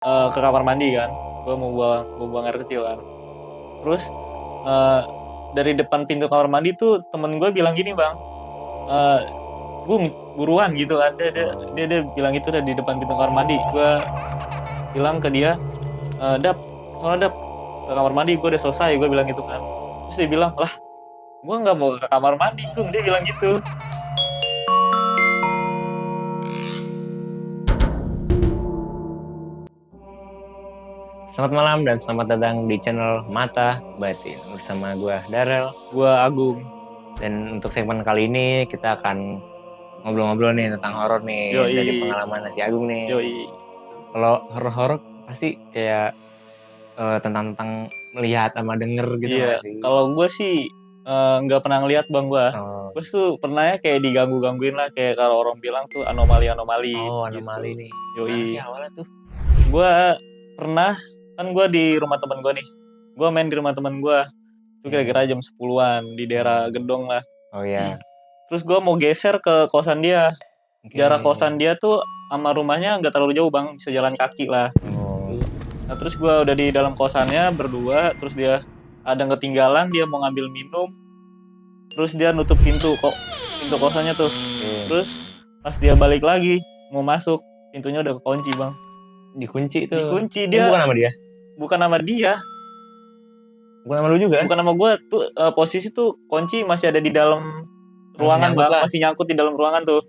ke kamar mandi kan. Gue mau buang air kecil kan. Terus eh, dari depan pintu kamar mandi tuh temen gue bilang gini bang, Gung buruan gitu kan. Dia bilang itu udah di depan pintu kamar mandi. Gue bilang ke dia, Dap, soalnya Dap ke kamar mandi, gue udah selesai. Gue bilang gitu kan. Terus dia bilang, lah gue nggak mau ke kamar mandi Gung. Dia bilang gitu. Selamat malam dan selamat datang di channel Mata Batin bersama gue Darel. Gue Agung. Dan untuk segmen kali ini kita akan ngobrol-ngobrol nih tentang horor nih. Yoi. Dari pengalaman si Agung nih. Yoi. Kalau horor-horor pasti kayak tentang melihat sama denger gitu Iya. nggak sih? Kalau gue sih nggak pernah ngeliat bang gue. Oh, Gue tuh pernahnya kayak digangguin lah, kayak kalau orang bilang tuh anomali anomali gitu. nih. Yoi. Gimana sih awalnya tuh? Gue pernah, kan gue di rumah temen gue nih. Gue main di rumah temen gue. Itu kira-kira jam 10-an di daerah Gedong lah. Oh iya. Terus gue mau geser ke kosan dia. Oke. Jarak kosan dia tuh sama rumahnya nggak terlalu jauh bang, bisa jalan kaki lah. Oh. Nah terus gue udah di dalam kosannya berdua, terus dia ada yang ketinggalan, dia mau ngambil minum. Terus dia nutup pintu kosannya tuh. Terus pas dia balik lagi mau masuk, pintunya udah kekunci bang. Dikunci tuh. Dikunci dia. Bukan nama dia. Bukan nama dia. Bukan nama lu juga. Bukan nama gue tuh. Posisi tuh kunci masih ada di dalam ruangan bang, masih nyangkut di dalam ruangan tuh.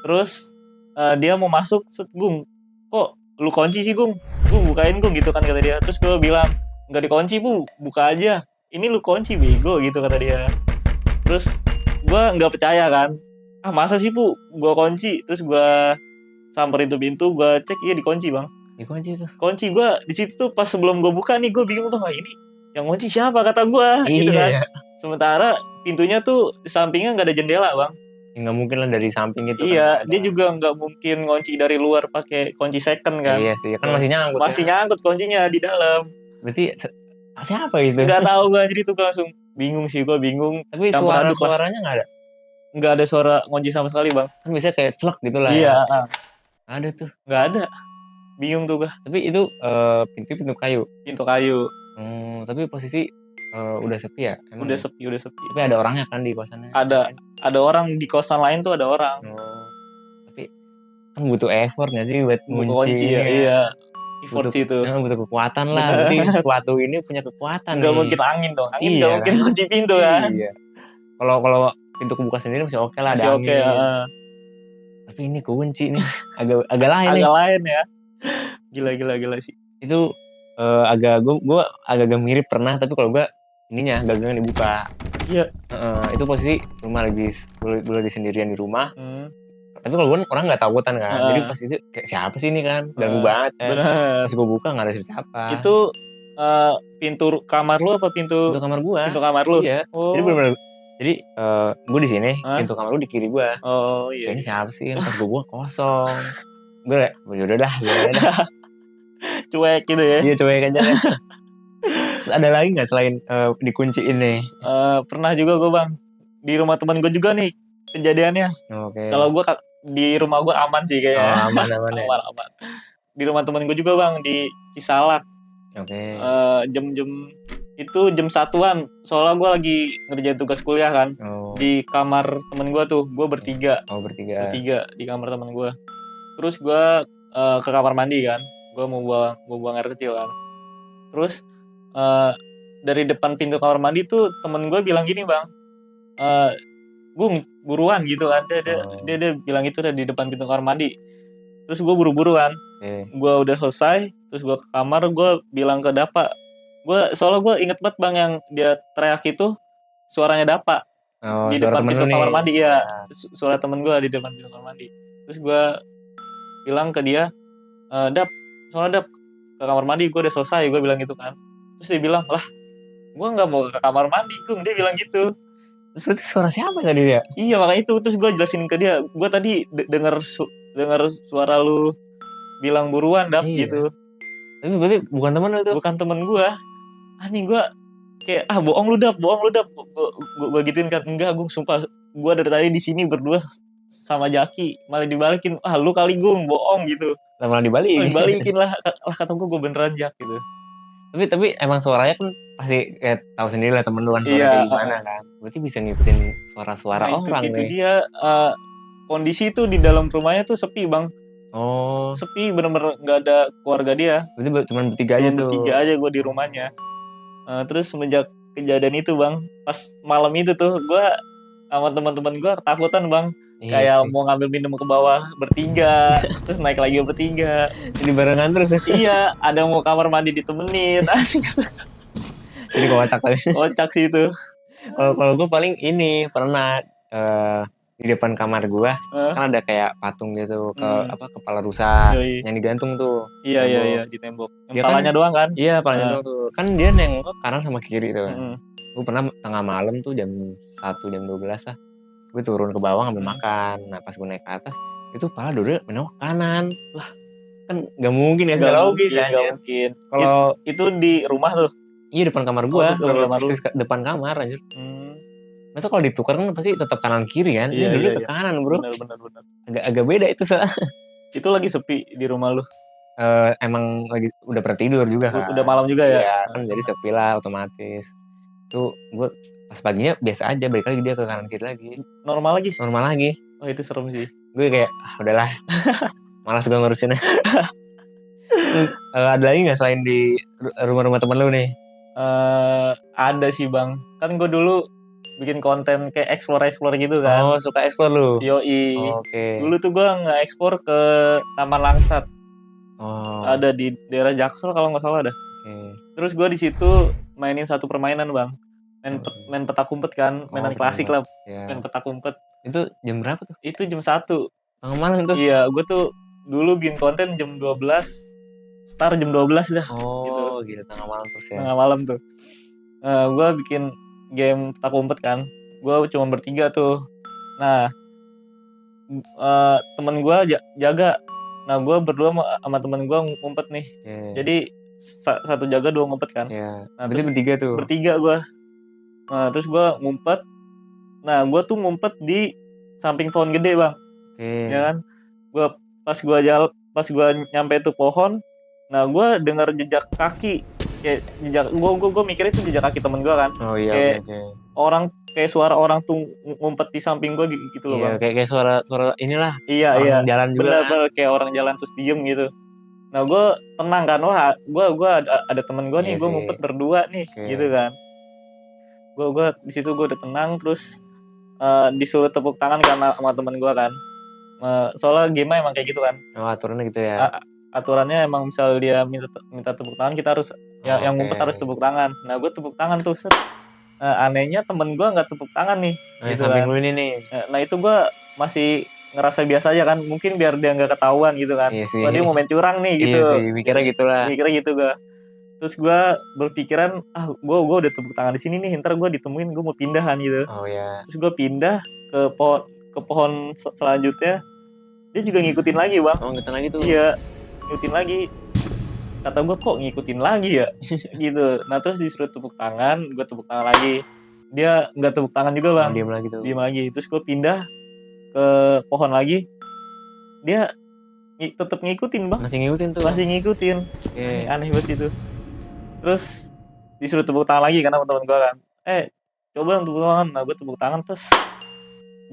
Terus dia mau masuk, Gung, kok lu kunci sih Gung? Gung bukain Gung gitu kan kata dia. Terus gue bilang, nggak dikunci bu, buka aja. Ini lu kunci bego gitu kata dia. Terus gue nggak percaya kan, masa sih bu, gue kunci. Terus gue samperin tuh pintu, gue cek, iya dikunci bang. Dikunci tuh. Kunci gue di situ tuh pas sebelum gue buka nih, gue bingung bang, ini yang kunci siapa kata gue, gitu kan. Sementara pintunya tuh di sampingnya nggak ada jendela bang. Ya, nggak mungkin lah dari samping gitu. Iya, kan dia juga nggak mungkin ngunci dari luar pakai kunci second kan. Iya sih, kan masih nyangkut. Masih nyangkut kuncinya di dalam. Berarti siapa itu? Nggak tahu gue, jadi tuh langsung bingung sih, gue bingung. Tapi suaranya nggak ada? Nggak ada suara kunci sama sekali bang. Kan biasanya kayak celek gitu lah. Iya. Ya. Ada tuh. Nggak ada. Bingung tuh gue. Tapi itu pintu kayu. Pintu kayu. Tapi posisi udah sepi ya? Emang udah sepi. Tapi ada orangnya kan di kosannya? Ada orang di kosan lain tuh, ada orang. Tapi kan butuh effort nggak sih buat kunci ya? Iya. Effort sih itu. Butuh kekuatan lah. Berarti sesuatu ini punya kekuatan. Nggak mungkin angin dong. Angin nggak mungkin kunci pintu kan. Iya. Kalau pintu kebuka sendiri masih oke lah, ada angin. Tapi ini kunci nih agak lain nih. Agak lain ya. Gila sih. Itu gue agak mirip pernah, tapi kalau gue ininya gagangan dibuka. Iya. Itu posisi rumah lagi sendirian di rumah. Tapi kalau gue orang nggak takutan kan. Jadi pas itu kayak siapa sih ini kan, ganggu banget kan. Bener. Pas gue buka nggak ada siapa. Itu pintu kamar lu apa pintu kamar gue? Pintu kamar lu. Iya. Jadi benar-benar. Jadi gue di sini, pintu kamar lu di kiri gue. Oh iya. Ini siapa sih? Pas gue kosong. Gue udah dah. Cuek gitu ya. Iya, cuek aja. Terus ada lagi nggak selain dikunciin nih? Pernah juga gue bang, di rumah teman gue juga nih kejadiannya. Oke. Kalau gue di rumah gue aman sih kayaknya. Aman. Aman. Di rumah teman gue juga bang, di Cisalak. Oke. Jam 1-an, soalnya gue lagi ngerjain tugas kuliah kan. Di kamar temen gue tuh, gue bertiga. Bertiga di kamar temen gue. Terus gue ke kamar mandi kan, gue mau buang air kecil kan. Terus dari depan pintu kamar mandi tuh temen gue bilang gini bang, Gung buruan gitu kan. Dia bilang itu udah di depan pintu kamar mandi. Terus gue buru-buru kan. Gue udah selesai, terus gue ke kamar, gue bilang ke Dapa. Soalnya gue inget banget bang, yang dia teriak itu suaranya Dapa. Di depan pintu kamar mandi ya. Suara temen gue di depan pintu kamar mandi. Terus gue bilang ke dia, Dap ke kamar mandi, gue udah selesai, gue bilang gitu kan. Terus dia bilang, lah gue nggak mau ke kamar mandi Gung, dia bilang gitu. Terus berarti suara siapa tadi dia? Iya makanya itu. Terus gue jelasin ke dia, gue tadi dengar suara lu bilang buruan Dap. Iya. Gitu. Tapi berarti bukan temen lu tuh? Bukan temen gue. Nih gue kayak bohong lu Dap. Gue gituin kan. Enggak Gung, sumpah gue dari tadi di sini berdua sama Jaki, malah dibalikin, lu kali Gung bohong gitu. malah dibalikin lah kata gue beneran Jak gitu. Tapi emang suaranya kan pasti kayak tahu sendiri lah temen lu kan suara kayak gimana kan. Berarti bisa ngikutin suara-suara orang itu nih. Dia kondisi tuh di dalam rumahnya tuh sepi bang. Oh. Sepi bener-bener nggak ada keluarga dia. Berarti cuma bertiga aja tuh. Bertiga aja gue di rumahnya. Terus semenjak kejadian itu bang, pas malam itu tuh gue sama teman-teman gue ketakutan bang. Kayak mau ngambil minum ke bawah bertiga, terus naik lagi bertiga. Jadi barengan terus. Iya, ada mau kamar mandi ditemenin. Jadi kocak sih itu. Kalau gue paling ini pernah di depan kamar gue kan ada kayak patung gitu kepala rusa yang digantung tuh. Iya di tembok. Kepalanya doang kan? Iya, kepalanya doang tuh. Kan dia nengok kanan sama kiri tuh. Gue pernah tengah malam tuh jam 1 jam 12 lah. Gue turun ke bawah ngambil makan. Nah pas gue naik ke atas itu kepala dua menengok kanan. Lah kan nggak mungkin ya, nggak logis ya. Nggak mungkin. Kalau itu di rumah tuh? Iya depan kamar gue. Depan kamar anjir. Masa kalau ditukar kan pasti tetap kanan kiri kan? Iya, dulu ke kanan bro. Benar. Agak beda itu soalnya. Itu lagi sepi di rumah lu? Emang lagi udah pada tidur juga kan. Udah malam juga ya? Iya kan jadi sepi lah otomatis. Itu gue pas paginya biasa aja, balik lagi dia ke kanan kiri lagi. Normal lagi? Oh itu serem sih. Gue kayak udahlah malas gue ngurusinnya. Ada lagi gak selain di rumah-rumah temen lu nih? Ada sih bang. Kan gue dulu bikin konten kayak explore gitu kan. Oh suka explore lu? Yoi. Oke. Dulu tuh gue nge-explore ke Taman Langsat. Ada di daerah Jaksel kalau nggak salah ada. Terus gue di situ mainin satu permainan bang. Main petak umpet kan, mainan klasik lah. Main petak umpet. Itu jam berapa tuh? Itu jam 1 tengah malam tuh? Iya, gue tuh dulu bikin konten jam 12, start jam 12 dah. Oh gitu, tengah malam terus ya? Tengah malam tuh. Gue bikin game petak umpet kan. Gue cuma bertiga tuh. Nah, temen gue jaga. Nah, gue berdua sama temen gue ngumpet nih. Jadi satu jaga, dua ngumpet kan. Nah, berarti bertiga tuh? Bertiga gue. Nah, terus gue ngumpet. Nah, gue tuh ngumpet di samping pohon gede bang. Ya kan? Pas gue nyampe tuh pohon. Nah, gue dengar jejak kaki. Kayak jejak, gue mikirnya itu jejak kaki temen gue kan. Oh iya. Orang kayak suara orang tuh ngumpet di samping gue gitu loh bang. Kayak suara inilah. Iya. Jalan juga. Bener kayak orang jalan terus diem gitu. Nah gue tenang kan, wah gue ada temen gue nih, gue ngumpet berdua nih, gitu kan. Gue di situ gue udah tenang, terus disuruh tepuk tangan karena sama temen gue kan. Soalnya game emang kayak gitu kan. Oh aturannya gitu ya. Aturannya emang misal dia minta tepuk tangan, kita harus yang ngumpet harus tepuk tangan. Nah gue tepuk tangan tuh set. Anehnya temen gue nggak tepuk tangan nih. Gitu samping lu ini nih. Nah itu gue masih ngerasa biasa aja kan, mungkin biar dia nggak ketahuan gitu kan. Iya Wah dia mau main curang nih gitu. Iya sih, mikirnya gitu gue. Terus gue berpikiran, gue udah tepuk tangan di sini nih, ntar gue ditemuin, gue mau pindahan gitu. Oh ya. Terus gue pindah ke pohon selanjutnya, dia juga ngikutin lagi bang. Oh ngikutin lagi tuh? Iya, ngikutin lagi. Kata gue kok ngikutin lagi ya, gitu. Nah terus disuruh tepuk tangan, gue tepuk tangan lagi. Dia nggak tepuk tangan juga bang. Diam lagi tuh. Diam lagi. Terus gue pindah ke pohon lagi, dia tetap ngikutin bang. Masih ngikutin tuh? Masih ngikutin. Aneh banget itu. Terus disuruh tepuk tangan lagi karena teman gue kan. Coba dong tepuk tangan. Nah gue tepuk tangan, terus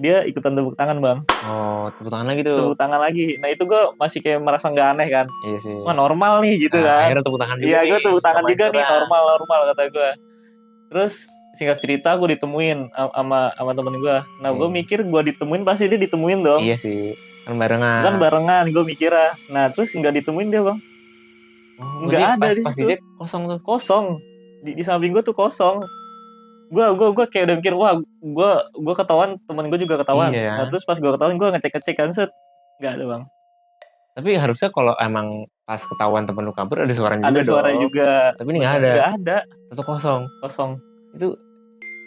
dia ikutan tepuk tangan bang. Oh tepuk tangan lagi tuh? Tepuk tangan lagi. Nah itu gue masih kayak merasa nggak aneh kan. Iya sih. Wah normal nih gitu kan. Akhirnya tepuk tangan juga. Iya gue tepuk tangan juga nih, normal kata gue. Terus singkat cerita gue ditemuin sama temen gue. Nah gue mikir gue ditemuin pasti dia ditemuin dong. Iya sih, kan barengan gue mikirnya. Nah terus nggak ditemuin dia bang. Nggak ada pas dicek kosong tuh. Kosong di samping gue tuh kosong. Gue kayak udah mikir, wah gue ketahuan, temen gue juga ketahuan. Iya. Nah terus pas gue ketahuan, gue ngecek kan set, nggak ada bang. Tapi harusnya kalau emang pas ketahuan temen lu kabur ada suaranya juga. Ada suara juga. Tapi ini nggak ada. Nggak ada. Itu kosong. Itu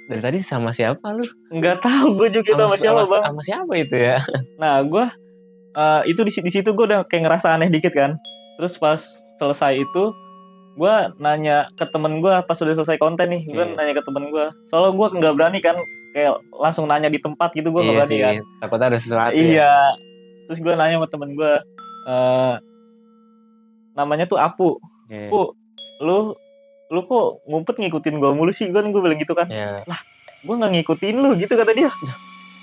dari tadi sama siapa lu? Nggak tahu, gue juga tahu sama siapa bang. Sama siapa itu ya? Nah gue itu di situ gue udah kayak ngerasa aneh dikit kan. Terus pas selesai itu, gue nanya ke temen gue pas udah selesai konten nih. Gue nanya ke temen gue. Soalnya gue nggak berani kan, kayak langsung nanya di tempat gitu, gue nggak berani kan. Takutnya ada sesuatu. Iya. Terus gue nanya sama temen gue, namanya tuh Apu. Pu, lu kok ngumpet ngikutin gue mulu sih, gue bilang gitu kan. Lah, gue nggak ngikutin lu gitu kata dia.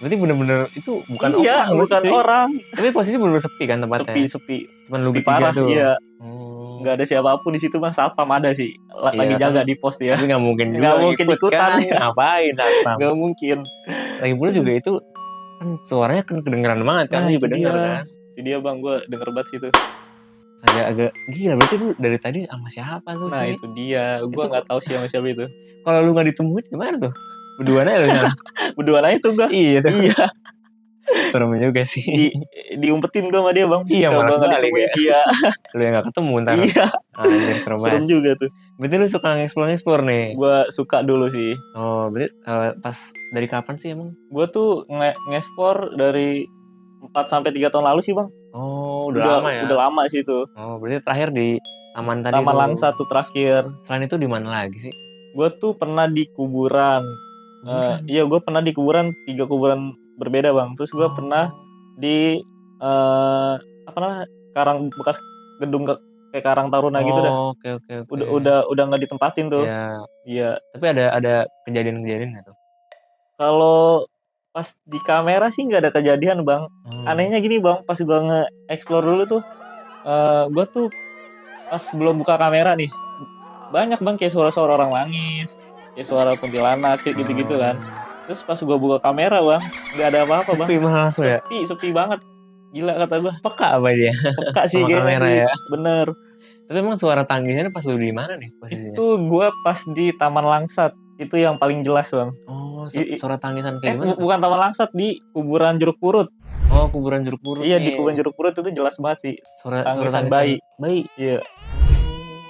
Berarti bener-bener itu bukan orang. Bukan orang. Tapi posisi bener-bener sepi kan tempatnya. Sepi. Cuman lu parah tuh. Iya. Nggak ada siapapun di situ, Bang. Satpam ada sih. Lagi jaga di pos dia. Tapi nggak mungkin juga. Nggak mungkin ikutan. Kan? Ngapain satpam? Nggak mungkin. Lagi pula juga itu kan suaranya kan kedengeran banget kan. Nah, itu denger kan. Itu dia Bang, gue denger banget situ. Agak gila, berarti lu dari tadi sama siapa tuh? Nah itu dia, gue nggak tahu siapa itu. Kalau lu nggak ditemuin gimana tuh? Berduaan aja lu nyala. Berduaan aja tuh gue. Iya. Serem juga sih. Diumpetin gue sama dia Bang. Iya, malah nggak ditemuin. Iya. Lu yang nggak ketemu ntar. Iya. Anjir, serem juga tuh. Berarti lu suka nge-explore nih? Gue suka dulu sih. Oh, berarti pas dari kapan sih emang? Gue tuh nge-explore dari 4-3 tahun lalu sih Bang. Oh, udah lama ya? Udah lama sih itu. Oh, berarti terakhir di taman tadi. Taman Langsa tuh terakhir. Selain itu di mana lagi sih? Gue tuh pernah di kuburan. Iya, gue pernah di kuburan, 3 kuburan berbeda Bang. Terus gue pernah di karang bekas gedung kayak Karang Taruna gitu dah. Oke. Udah nggak ditempatin tuh. Iya. Tapi ada kejadian-kejadian nggak tuh? Kalau pas di kamera sih nggak ada kejadian Bang. Anehnya gini Bang, pas gue nge-explore dulu tuh, gue tuh pas belum buka kamera nih, banyak Bang kayak suara-suara orang nangis, kayak suara kuntilanak, kayak gitu-gitu kan. Terus pas gue buka kamera Bang, nggak ada apa-apa Bang. Sepi banget ya? Sepi banget. Gila kata gue. Peka apa dia? Peka sih kamera sih. Ya. Bener. Tapi emang suara tangisnya pas lu di mana nih posisinya? Itu gue pas di Taman Langsat. Itu yang paling jelas Bang. Oh, suara tangisan kayak gimana? Bukan Taman Langsat, di kuburan Jeruk Purut. Oh, kuburan Jeruk Purut. Iya, di kuburan Jeruk Purut itu jelas banget sih. Suara tangisan bayi. Iya.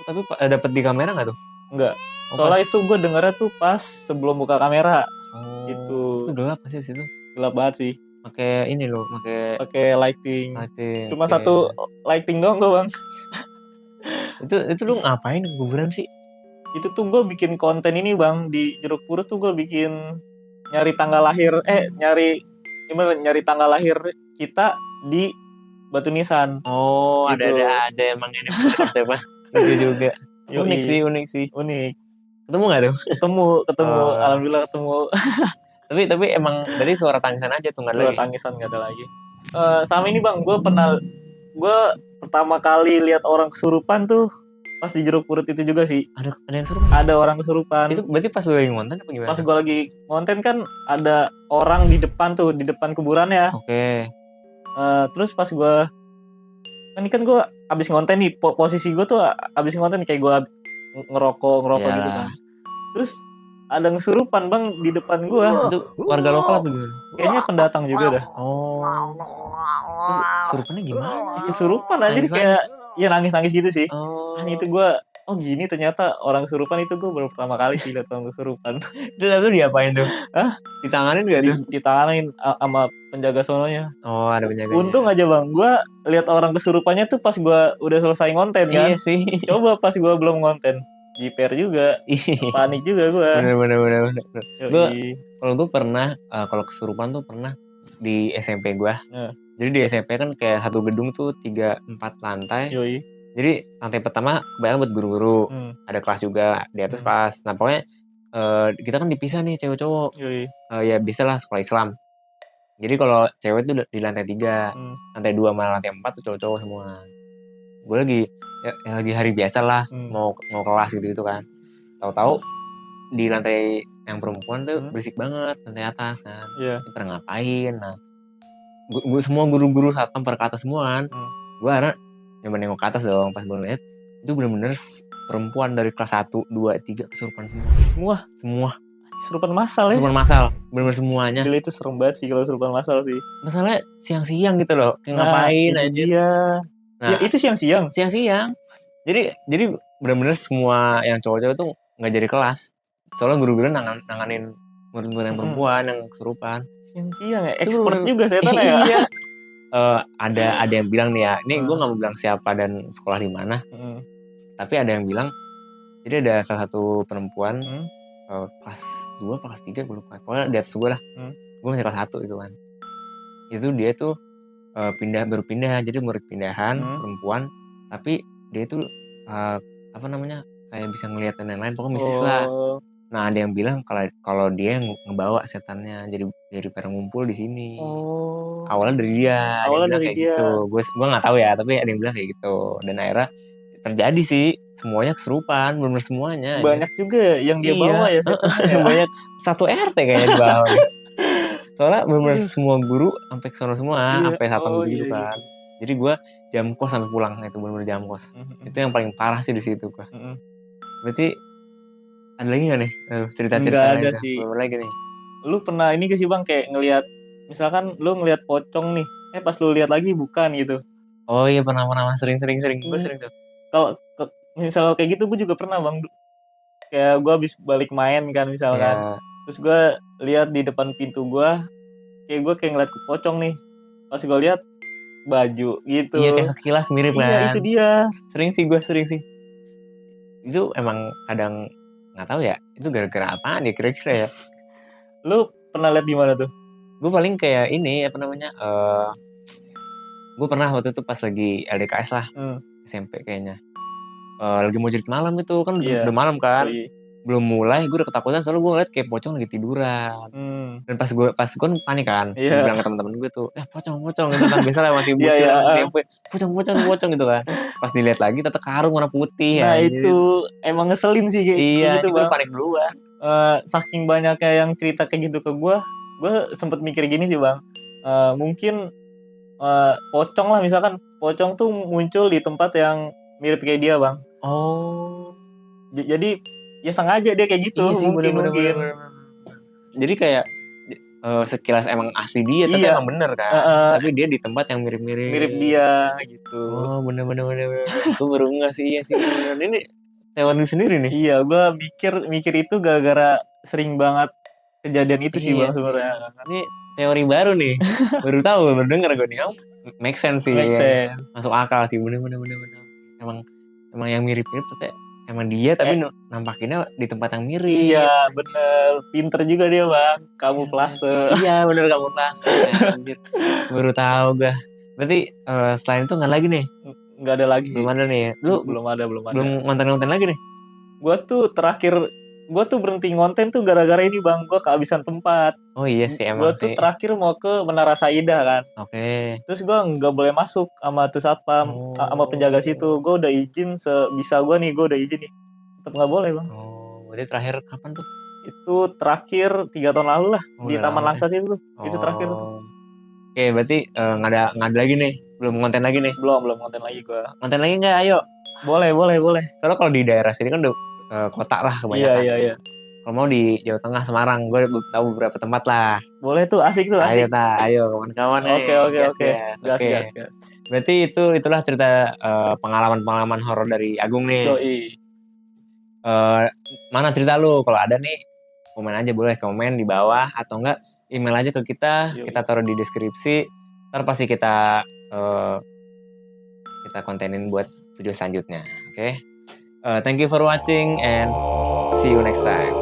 Tapi dapet di kamera nggak tuh? Enggak. Soalnya itu gue dengarnya tuh pas sebelum buka kamera. Itu gelap sih situ. Gelap banget sih. Pakai ini loh, pakai lighting. Cuma satu lighting doang gue Bang. itu lu ngapain ke kuburan sih? Itu tuh gue bikin konten ini Bang, di Jeruk Purut tuh gue bikin nyari tanggal lahir nyari tanggal lahir kita di Batu Nisan. Oh, gitu. Ada aja emang ini konsepnya. Lucu juga. Unik sih. Ketemu nggak tuh? Ketemu. Alhamdulillah ketemu. tapi emang dari suara tangisan aja tuh nggak ada lagi. Suara tangisan nggak ada lagi. Sama ini Bang, gue pertama kali lihat orang kesurupan tuh pas di Jeruk Purut itu juga sih. Ada yang kesurupan? Ada orang kesurupan. Itu berarti pas lu lagi ngonten apa gimana? Pas gue lagi ngonten kan ada orang di depan kuburannya. Oke. Terus pas gue kan gue abis ngonten nih, posisi gue tuh abis ngonten kayak gue ngerokok gitu kan. Terus ada kesurupan Bang di depan gue. Itu warga lokal apa gimana? Kayaknya pendatang juga dah. Oh. Terus kesurupannya gimana? Kesurupan aja kayak nangis gitu sih. Itu gue, gini ternyata orang kesurupan. Itu gue baru pertama kali sih lihat orang kesurupan. Itu lalu diapain tuh? Ditanganin gak tuh? Ditanganin sama penjaga sononya. Oh, ada penjaga. Untung aja Bang, gue lihat orang kesurupannya tuh pas gue udah selesai ngonten kan. Iya sih. Coba pas gue belum ngonten, jiper juga, panik juga gue. Bener. Kalau gue pernah, kalau kesurupan tuh pernah di SMP gue. Jadi di SMP kan kayak satu gedung tuh 3-4 lantai. Jadi lantai pertama kebanyakan buat guru-guru. Ada kelas juga di atas kelas. Nah pokoknya kita kan dipisah nih cewek-cowok. Ya bisa lah sekolah Islam. Jadi kalau cewek tuh di lantai 3, lantai 2 sama lantai 4 tuh cowok-cowok semua. Gue lagi hari biasa lah, mau kelas gitu kan. Tahu-tahu di lantai yang perempuan tuh berisik banget, lantai atas kan. Pernah ngapain? Nah, gue semua guru-guru satpam pada ke atas semua kan. Gue akhirnya nyoba nengok ke atas dong, pas gue lihat itu bener-bener perempuan dari kelas 1, 2, 3 kesurupan semua. Kesurupan massal ya? Kesurupan massal, bener-bener semuanya. Gila, itu serem banget sih kalau kesurupan massal sih. Masalahnya siang-siang gitu loh, kayak ngapain aja. Iya. Nah, itu siang-siang? Siang-siang. Jadi bener-bener semua yang cowok-cowok tuh gak jadi kelas. Soalnya guru-guru nanganin murid-murid yang perempuan yang kesurupan. Siang-siang ya? Expert juga setan ya? Iya. Ada yang bilang nih ya, ini gue gak mau bilang siapa dan sekolah di mana. Tapi ada yang bilang, jadi ada salah satu perempuan kelas 2, kelas 3 gue lupa. Pokoknya di atas gue lah. Gue masih kelas 1 gitu kan. Itu dia tuh baru pindah, jadi murid pindahan perempuan. Tapi dia itu apa namanya kayak bisa ngelihat dan lain-lain, pokoknya mistis lah. Nah ada yang bilang kalau dia yang ngebawa setannya jadi pada ngumpul di sini. Awalnya dari dia, ada yang bilang kayak gitu. Gue nggak tahu ya, tapi ada yang bilang kayak gitu. Dan akhirnya terjadi sih, semuanya kesurupan, benar semuanya. Banyak juga yang dia bawa ya setannya. Banyak, satu RT kayaknya di bawah. Soalnya benar semua guru sampai kesono semua, sampai satpam gitu kan. Jadi gue jam kos sampai pulang, itu benar-benar jam kos. Itu yang paling parah sih di situ gue. Berarti ada lagi nggak nih cerita-cerita? Nggak ada gitu? sih. Belum lagi nih. Lu pernah ini gak sih bang kayak ngelihat, misalkan lu ngelihat pocong nih, pas lu lihat lagi bukan gitu? Oh iya pernah sering. Gue sering tuh. Kalau misal kayak gitu gue juga pernah bang. Kayak gue habis balik main kan misalkan, terus gue lihat di depan pintu gue, kayak ngeliat ke pocong nih. Pas gue lihat baju gitu. Iya kayak sekilas mirip kan. Iya itu dia. Sering sih. Itu emang kadang nggak tahu ya. Itu gara-gara apaan ya kira-kira ya? Lu pernah lihat di mana tuh? Gue paling kayak ini apa namanya? Gue pernah waktu itu pas lagi LDKS lah, SMP kayaknya. Lagi mau jadi malam itu kan udah malam kan. Belum mulai gue udah ketakutan soalnya gue ngeliat kayak pocong lagi tiduran. Dan pas gue panik kan, gue bilang ke teman-teman gue tuh, pocong gitu kan, biasa lah masih bocil SMP, pocong gitu kan. Pas dilihat lagi ternyata karung warna putih. Nah itu emang ngeselin sih kayak gitu bang. Gue panik duluan. Saking banyaknya yang cerita kayak gitu ke gue sempet mikir gini sih bang, mungkin pocong lah, misalkan pocong tuh muncul di tempat yang mirip kayak dia bang. Jadi ya sengaja dia kayak gitu. Iya sih, mungkin. Bener. Jadi kayak sekilas emang asli dia, tapi emang bener kan. Tapi dia di tempat yang mirip dia gitu. Oh bener. Gue baru nggak sih, iya sih bener. Ini teori sendiri nih. Iya, gue mikir itu gara-gara sering banget kejadian itu sih bang sebenarnya. Ini teori baru nih, baru tahu, baru denger gue nih. Make sense sih. Masuk akal sih, bener. Emang yang mirip-mirip ternyata emang dia, tapi nampakinnya di tempat yang mirip. Iya bener, pinter juga dia bang, kamuflase. Iya bener, kamuflase. Baru tahu gue. Berarti selain itu nggak lagi nih? Nggak ada lagi. Belum ada nih. Lu belum ada. Belum ngonten lagi nih? Gue tuh berhenti ngonten tuh gara-gara ini bang, gue kehabisan tempat. Oh iya sih emang. Gue tuh terakhir mau ke Menara Saidah kan. Oke. Terus gue nggak boleh masuk sama tuh satpam, sama penjaga situ. Gue udah izin sebisa gue nih, gue udah izin nih. Tetap nggak boleh bang. Berarti terakhir kapan tuh? Itu terakhir 3 tahun lalu lah, di Taman Langsat itu tuh. Itu terakhir tuh. Oke, berarti nggak ada lagi nih, belum ngonten lagi nih? Belum ngonten lagi gue. Ngonten lagi nggak? Ayo. Boleh. Soalnya kalau di daerah sini kan udah kota lah kebanyakan. Iya. Kalau mau di Jawa Tengah, Semarang, gue tahu beberapa tempat lah. Boleh tuh, asik tuh. Ayo kawan-kawan. Oke. Gas. Berarti itulah cerita pengalaman horor dari Agung nih. Mana cerita lu? Kalau ada nih, komen aja, boleh komen di bawah atau enggak email aja ke kita. Kita taruh di deskripsi. Ntar pasti kita kontenin buat video selanjutnya. Oke? Thank you for watching and see you next time.